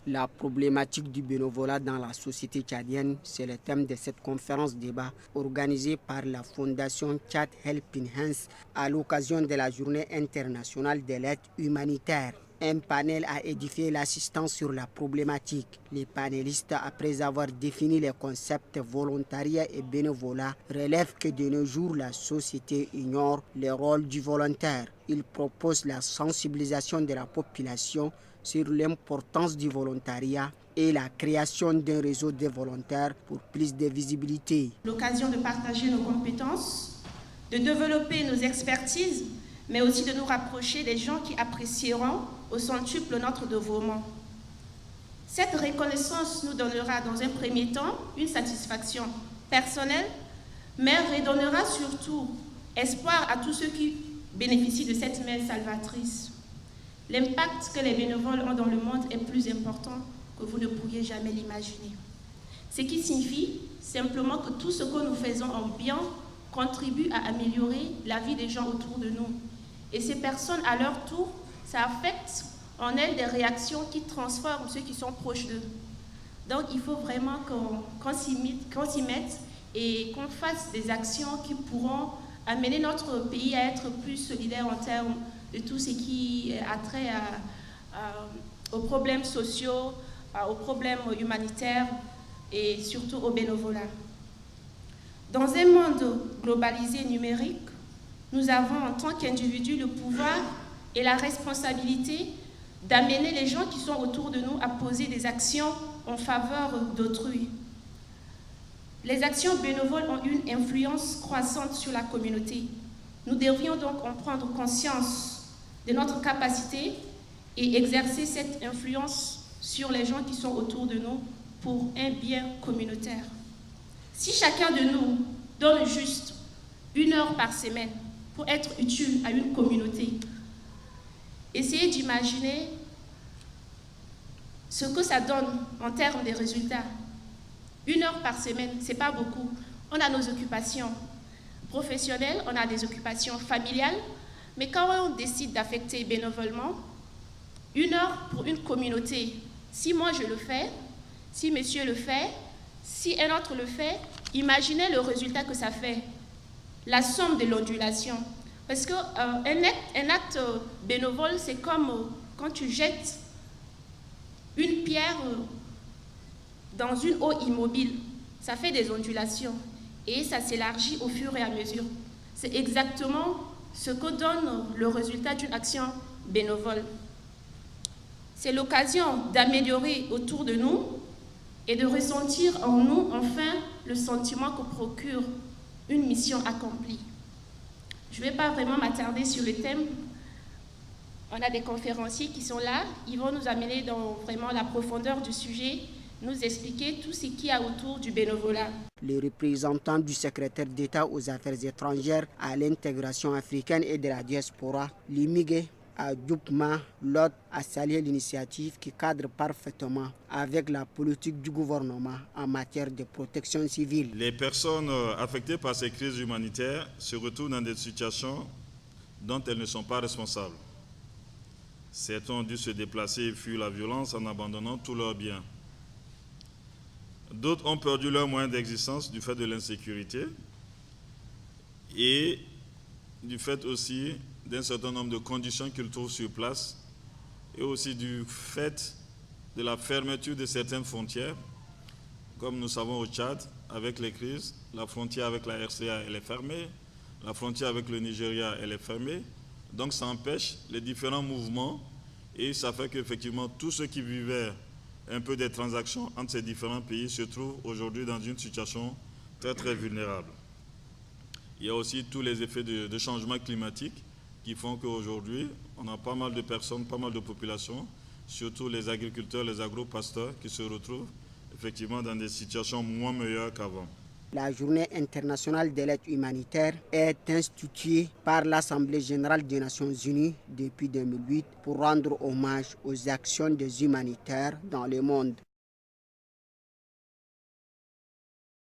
La problématique du bénévolat dans la société tchadienne, c'est le thème de cette conférence débat organisée par la Fondation Tchad Helping Hands à l'occasion de la Journée internationale de l'aide humanitaire. Un panel a édifié l'assistance sur la problématique. Les panélistes, après avoir défini les concepts volontariat et bénévolat, relèvent que de nos jours, la société ignore le rôle du volontaire. Ils proposent la sensibilisation de la population sur l'importance du volontariat et la création d'un réseau de volontaires pour plus de visibilité. L'occasion de partager nos compétences, de développer nos expertises, mais aussi de nous rapprocher des gens qui apprécieront au centuple notre dévouement. Cette reconnaissance nous donnera dans un premier temps une satisfaction personnelle, mais redonnera surtout espoir à tous ceux qui bénéficient de cette main salvatrice. L'impact que les bénévoles ont dans le monde est plus important que vous ne pourriez jamais l'imaginer. Ce qui signifie simplement que tout ce que nous faisons en bien contribue à améliorer la vie des gens autour de nous. Et ces personnes, à leur tour, ça affecte en elles des réactions qui transforment ceux qui sont proches d'eux. Donc il faut vraiment qu'on s'y mette et qu'on fasse des actions qui pourront amener notre pays à être plus solidaire en termes de tout ce qui a trait aux problèmes sociaux, aux problèmes humanitaires et surtout au bénévolat. Dans un monde globalisé numérique, nous avons en tant qu'individus le pouvoir et la responsabilité d'amener les gens qui sont autour de nous à poser des actions en faveur d'autrui. Les actions bénévoles ont une influence croissante sur la communauté. Nous devrions donc en prendre conscience de notre capacité et exercer cette influence sur les gens qui sont autour de nous pour un bien communautaire. Si chacun de nous donne juste 1 heure par semaine pour être utile à une communauté, essayez d'imaginer ce que ça donne en termes de résultats. 1 heure par semaine, ce n'est pas beaucoup. On a nos occupations professionnelles, on a des occupations familiales, mais quand on décide d'affecter bénévolement, 1 heure pour une communauté, si moi je le fais, si monsieur le fait, si un autre le fait, imaginez le résultat que ça fait, la somme de l'ondulation. Parce qu'un acte bénévole, c'est comme quand tu jettes une pierre dans une eau immobile. Ça fait des ondulations et ça s'élargit au fur et à mesure. C'est exactement ce que donne le résultat d'une action bénévole. C'est l'occasion d'améliorer autour de nous et de ressentir en nous enfin le sentiment que procure une mission accomplie. Je ne vais pas vraiment m'attarder sur le thème. On a des conférenciers qui sont là. Ils vont nous amener dans vraiment la profondeur du sujet, nous expliquer tout ce qu'il y a autour du bénévolat. Les représentants du secrétaire d'État aux Affaires étrangères à l'intégration africaine et de la diaspora, Limigué Adjoubma Lot, a salué l'initiative qui cadre parfaitement avec la politique du gouvernement en matière de protection civile. Les personnes affectées par ces crises humanitaires se retrouvent dans des situations dont elles ne sont pas responsables. Certains ont dû se déplacer et fuir la violence en abandonnant tous leurs biens. D'autres ont perdu leurs moyens d'existence du fait de l'insécurité et du fait aussi d'un certain nombre de conditions qu'ils trouvent sur place et aussi du fait de la fermeture de certaines frontières. Comme nous savons au Tchad, avec les crises, la frontière avec la RCA elle est fermée, la frontière avec le Nigeria elle est fermée, donc ça empêche les différents mouvements et ça fait qu'effectivement tous ceux qui vivaient un peu des transactions entre ces différents pays se trouvent aujourd'hui dans une situation très très vulnérable. Il y a aussi tous les effets de changement climatique qui font qu'aujourd'hui, on a pas mal de personnes, pas mal de populations, surtout les agriculteurs, les agro-pasteurs, qui se retrouvent effectivement dans des situations moins meilleures qu'avant. La Journée internationale de l'aide humanitaire est instituée par l'Assemblée générale des Nations unies depuis 2008 pour rendre hommage aux actions des humanitaires dans le monde.